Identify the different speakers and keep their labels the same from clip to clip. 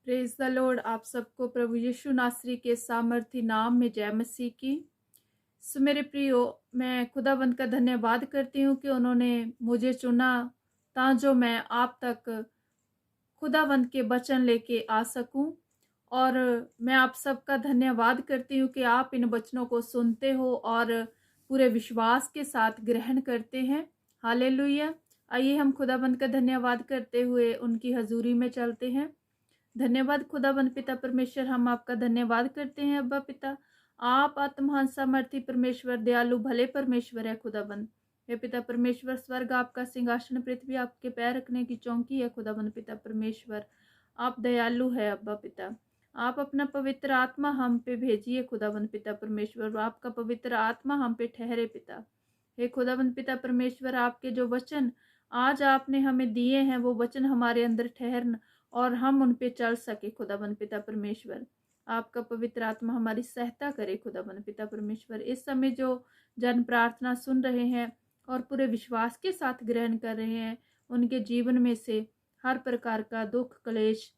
Speaker 1: Praise the Lord. आप सबको प्रभु यीशु नासरी के सामर्थी नाम में जय मसीह की। सो मेरे प्रियो, मैं खुदाबंद का धन्यवाद करती हूँ कि उन्होंने मुझे चुना ताकि मैं आप तक खुदाबंद के वचन लेके आ सकूं। और मैं आप सबका धन्यवाद करती हूँ कि आप इन वचनों को सुनते हो और पूरे विश्वास के साथ ग्रहण करते हैं। हालेलुया। आइए हम खुदाबंद का धन्यवाद करते हुए उनकी हजूरी में चलते हैं। धन्यवाद खुदाबंद पिता परमेश्वर, हम आपका धन्यवाद करते हैं अब्बा पिता। आप आत्महान सामर्थी परमेश्वर, दयालु भले परमेश्वर है खुदाबंद। हे पिता परमेश्वर, स्वर्ग आपका सिंहासन, पृथ्वी आपके पैर रखने की चौकी है खुदाबंद पिता परमेश्वर। आप दयालु है अब्बा पिता। आप अपना पवित्र आत्मा हम पे भेजिए खुदाबंद पिता परमेश्वर। आपका पवित्र आत्मा हम पे ठहरे पिता। हे खुदाबंद पिता परमेश्वर, आपके जो वचन आज आपने हमें दिए हैं वो वचन हमारे अंदर ठहरन और हम उन पे चल सके खुदाबंद पिता परमेश्वर। आपका पवित्र आत्मा हमारी सहायता करे खुदाबंद पिता परमेश्वर। इस समय जो जन प्रार्थना सुन रहे हैं और पूरे विश्वास के साथ ग्रहण कर रहे हैं, उनके जीवन में से हर प्रकार का दुख क्लेश,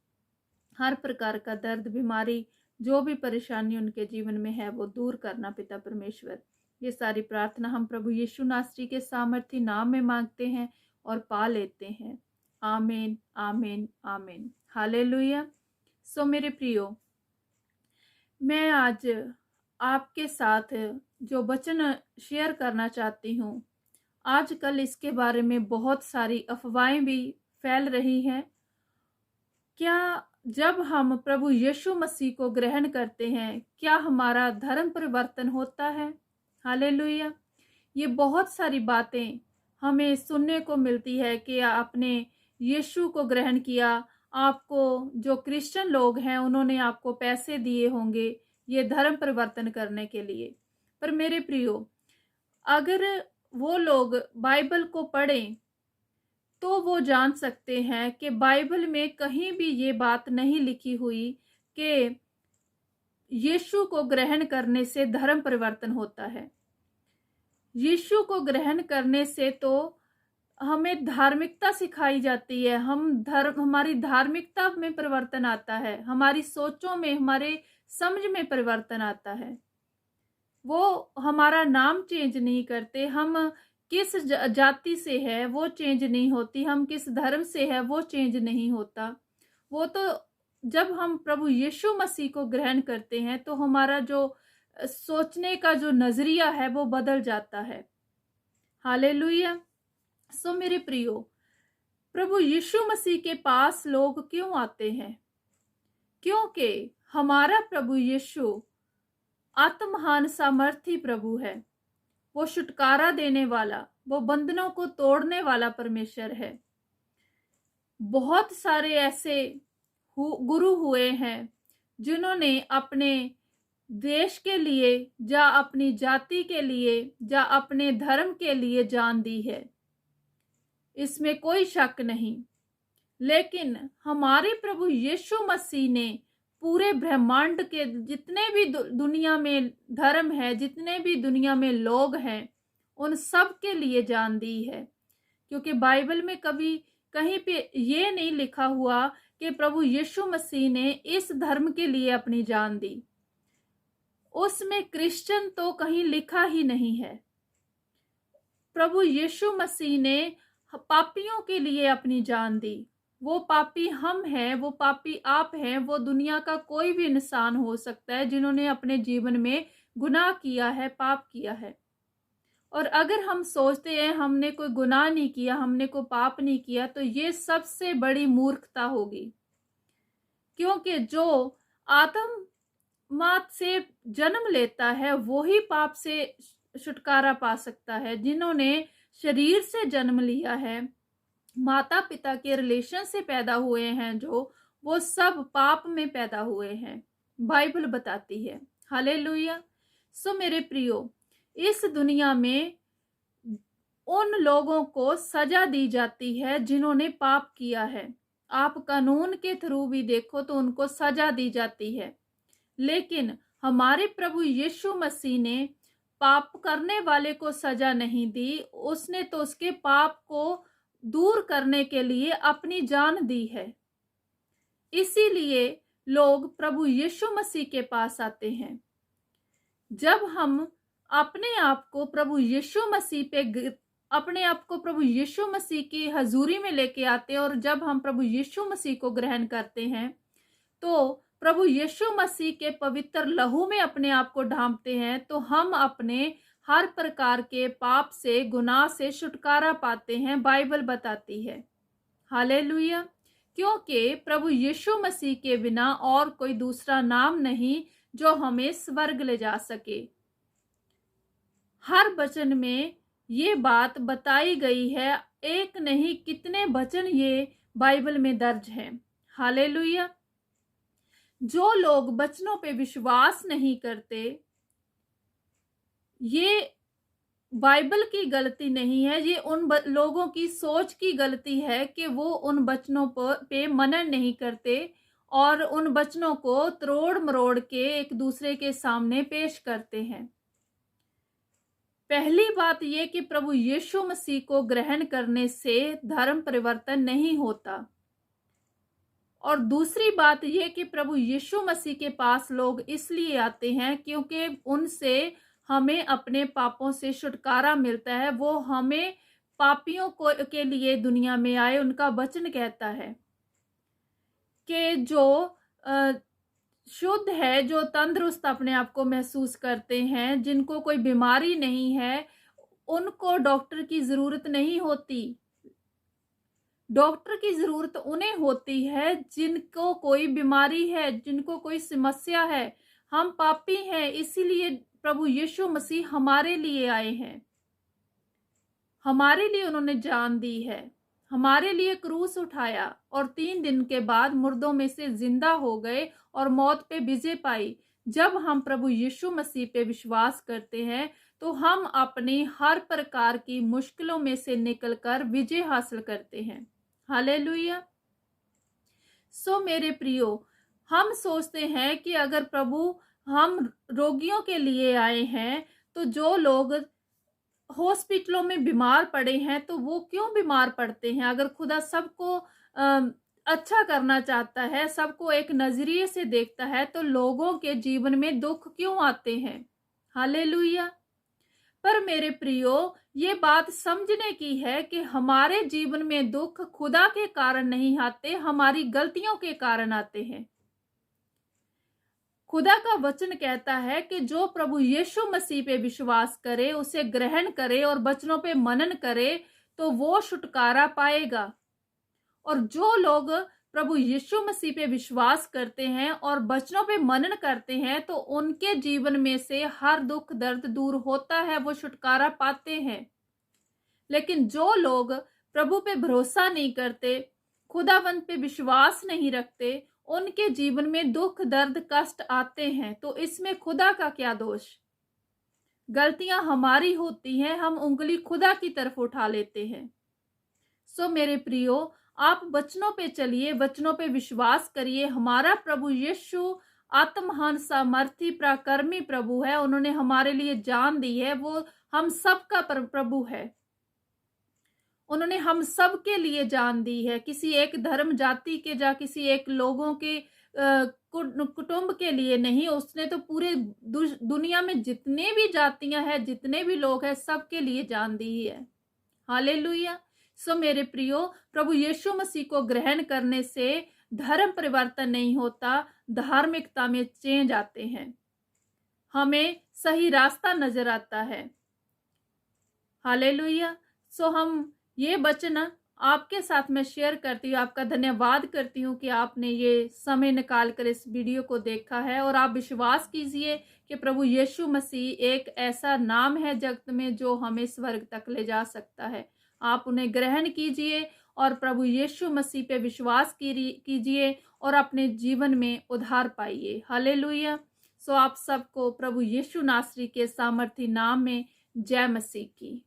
Speaker 1: हर प्रकार का दर्द बीमारी, जो भी परेशानी उनके जीवन में है वो दूर करना पिता परमेश्वर। ये सारी प्रार्थना हम प्रभु यीशु नासरी के सामर्थी नाम में मांगते हैं और पा लेते हैं। आमीन आमीन आमीन। हालेलुया। सो मेरे प्रियो, मैं आज आपके साथ जो वचन शेयर करना चाहती हूँ, आजकल इसके बारे में बहुत सारी अफवाहें भी फैल रही हैं। क्या जब हम प्रभु यीशु मसीह को ग्रहण करते हैं, क्या हमारा धर्म परिवर्तन होता है? हालेलुया। ये बहुत सारी बातें हमें सुनने को मिलती है कि आपने यीशु को ग्रहण किया, आपको जो क्रिश्चियन लोग हैं उन्होंने आपको पैसे दिए होंगे ये धर्म परिवर्तन करने के लिए। पर मेरे प्रियो, अगर वो लोग बाइबल को पढ़ें तो वो जान सकते हैं कि बाइबल में कहीं भी ये बात नहीं लिखी हुई कि यीशु को ग्रहण करने से धर्म परिवर्तन होता है। यीशु को ग्रहण करने से तो हमें धार्मिकता सिखाई जाती है। हमारी धार्मिकता में परिवर्तन आता है, हमारी सोचों में, हमारे समझ में परिवर्तन आता है। वो हमारा नाम चेंज नहीं करते, हम किस जाति से है वो चेंज नहीं होती, हम किस धर्म से है वो चेंज नहीं होता। वो तो जब हम प्रभु यीशु मसीह को ग्रहण करते हैं तो हमारा जो सोचने का जो नजरिया है वो बदल जाता है। हालेलुया। सो मेरे प्रियो, प्रभु यीशु मसीह के पास लोग क्यों आते हैं? क्योंकि हमारा प्रभु यीशु आत्महान सामर्थी प्रभु है। वो छुटकारा देने वाला, वो बंधनों को तोड़ने वाला परमेश्वर है। बहुत सारे ऐसे गुरु हुए हैं जिन्होंने अपने देश के लिए या अपनी जाति के लिए या अपने धर्म के लिए जान दी है, इसमें कोई शक नहीं। लेकिन हमारे प्रभु यीशु मसीह ने पूरे ब्रह्मांड के जितने भी दुनिया में धर्म है, जितने भी दुनिया में लोग हैं, उन सब के लिए जान दी है। क्योंकि बाइबल में कभी कहीं पे ये नहीं लिखा हुआ कि प्रभु यीशु मसीह ने इस धर्म के लिए अपनी जान दी। उसमें क्रिश्चियन तो कहीं लिखा ही नहीं है। प्रभु यीशु मसीह ने पापियों के लिए अपनी जान दी। वो पापी हम हैं, वो पापी आप हैं, वो दुनिया का कोई भी इंसान हो सकता है जिन्होंने अपने जीवन में गुनाह किया है, पाप किया है। और अगर हम सोचते हैं हमने कोई गुनाह नहीं किया, हमने कोई पाप नहीं किया, तो ये सबसे बड़ी मूर्खता होगी। क्योंकि जो आत्मा से जन्म लेता है वो ही पाप से छुटकारा पा सकता है। जिन्होंने शरीर से जन्म लिया है, माता पिता के रिलेशन से पैदा हुए हैं, जो वो सब पाप में पैदा हुए हैं, बाइबल बताती है। हालेलुया। सो मेरे प्रियो, इस दुनिया में उन लोगों को सजा दी जाती है जिन्होंने पाप किया है। आप कानून के थ्रू भी देखो तो उनको सजा दी जाती है। लेकिन हमारे प्रभु यीशु मसीह ने पाप करने वाले को सजा नहीं दी, उसने तो उसके पाप को दूर करने के लिए अपनी जान दी है। इसीलिए लोग प्रभु यीशु मसीह के पास आते हैं। जब हम अपने आप को प्रभु यीशु मसीह पे अपने आप को प्रभु यीशु मसीह की हजूरी में लेके आते हैं और जब हम प्रभु यीशु मसीह को ग्रहण करते हैं तो प्रभु यीशु मसीह के पवित्र लहू में अपने आप को ढांपते हैं, तो हम अपने हर प्रकार के पाप से, गुनाह से छुटकारा पाते हैं, बाइबल बताती है। हालेलुया। क्योंकि प्रभु यीशु मसीह के बिना और कोई दूसरा नाम नहीं जो हमें स्वर्ग ले जा सके। हर वचन में ये बात बताई गई है, एक नहीं कितने वचन ये बाइबल में दर्ज हैं। हालेलुया। जो लोग वचनों पे विश्वास नहीं करते, ये बाइबल की गलती नहीं है, ये उन लोगों की सोच की गलती है कि वो उन वचनों पे मनन नहीं करते और उन वचनों को तोड़ मरोड़ के एक दूसरे के सामने पेश करते हैं। पहली बात यह कि प्रभु यीशु मसीह को ग्रहण करने से धर्म परिवर्तन नहीं होता, और दूसरी बात यह कि प्रभु यीशु मसीह के पास लोग इसलिए आते हैं क्योंकि उनसे हमें अपने पापों से छुटकारा मिलता है। वो हमें पापियों के लिए दुनिया में आए। उनका वचन कहता है कि जो शुद्ध है, जो तंदुरुस्त अपने आप को महसूस करते हैं, जिनको कोई बीमारी नहीं है, उनको डॉक्टर की जरूरत नहीं होती। डॉक्टर की जरूरत उन्हें होती है जिनको कोई बीमारी है, जिनको कोई समस्या है। हम पापी हैं, इसीलिए प्रभु यीशु मसीह हमारे लिए आए हैं। हमारे लिए उन्होंने जान दी है, हमारे लिए क्रूस उठाया और 3 दिन के बाद मुर्दों में से जिंदा हो गए और मौत पे विजय पाई। जब हम प्रभु यीशु मसीह पे विश्वास करते हैं तो हम अपनी हर प्रकार की मुश्किलों में से निकलकर विजय हासिल करते हैं। हालेलुया। सो मेरे प्रियो, हम सोचते हैं कि अगर प्रभु हम रोगियों के लिए आए हैं तो जो लोग हॉस्पिटलों में बीमार पड़े हैं तो वो क्यों बीमार पड़ते हैं? अगर खुदा सबको अच्छा करना चाहता है, सबको एक नजरिए से देखता है, तो लोगों के जीवन में दुख क्यों आते हैं? हालेलुया। पर मेरे प्रियो, ये बात समझने की है कि हमारे जीवन में दुख खुदा के कारण नहीं आते, हमारी गलतियों के कारण आते हैं। खुदा का वचन कहता है कि जो प्रभु यीशु मसीह पे विश्वास करे, उसे ग्रहण करे और वचनों पे मनन करे तो वो छुटकारा पाएगा। और जो लोग प्रभु यीशु मसीह पे विश्वास करते हैं और वचनों पे मनन करते हैं तो उनके जीवन में से हर दुख दर्द दूर होता है, वो छुटकारा पाते हैं। लेकिन जो लोग प्रभु पे भरोसा नहीं करते, खुदावंत पे विश्वास नहीं रखते, उनके जीवन में दुख दर्द कष्ट आते हैं। तो इसमें खुदा का क्या दोष? गलतियां हमारी होती हैं, हम उंगली खुदा की तरफ उठा लेते हैं। सो मेरे प्रियो, आप वचनों पे चलिए, वचनों पे विश्वास करिए। हमारा प्रभु यीशु आत्महान सामर्थी पराक्रमी प्रभु है। उन्होंने हमारे लिए जान दी है। वो हम सबका प्रभु है। उन्होंने हम सब के लिए जान दी है। किसी एक धर्म जाति के या किसी एक लोगों के कुटुंब के लिए नहीं। उसने तो पूरे दुनिया में जितने भी जातियां हैं, जितने भी लोग हैं, सबके लिए जान दी है। हालेलुया। सो मेरे प्रियो, प्रभु यीशु मसीह को ग्रहण करने से धर्म परिवर्तन नहीं होता, धार्मिकता में चेंज आते हैं, हमें सही रास्ता नजर आता है। हालेलुया। सो हम ये वचन आपके साथ में शेयर करती हूँ। आपका धन्यवाद करती हूँ कि आपने ये समय निकाल कर इस वीडियो को देखा है और आप विश्वास कीजिए कि प्रभु यीशु मसीह एक ऐसा नाम है जगत में जो हमें स्वर्ग तक ले जा सकता है। आप उन्हें ग्रहण कीजिए और प्रभु यीशु मसीह पे विश्वास कीजिए और अपने जीवन में उद्धार पाइए। हालेलुया। सो आप सबको प्रभु यीशु नासरी के सामर्थी नाम में जय मसीह की।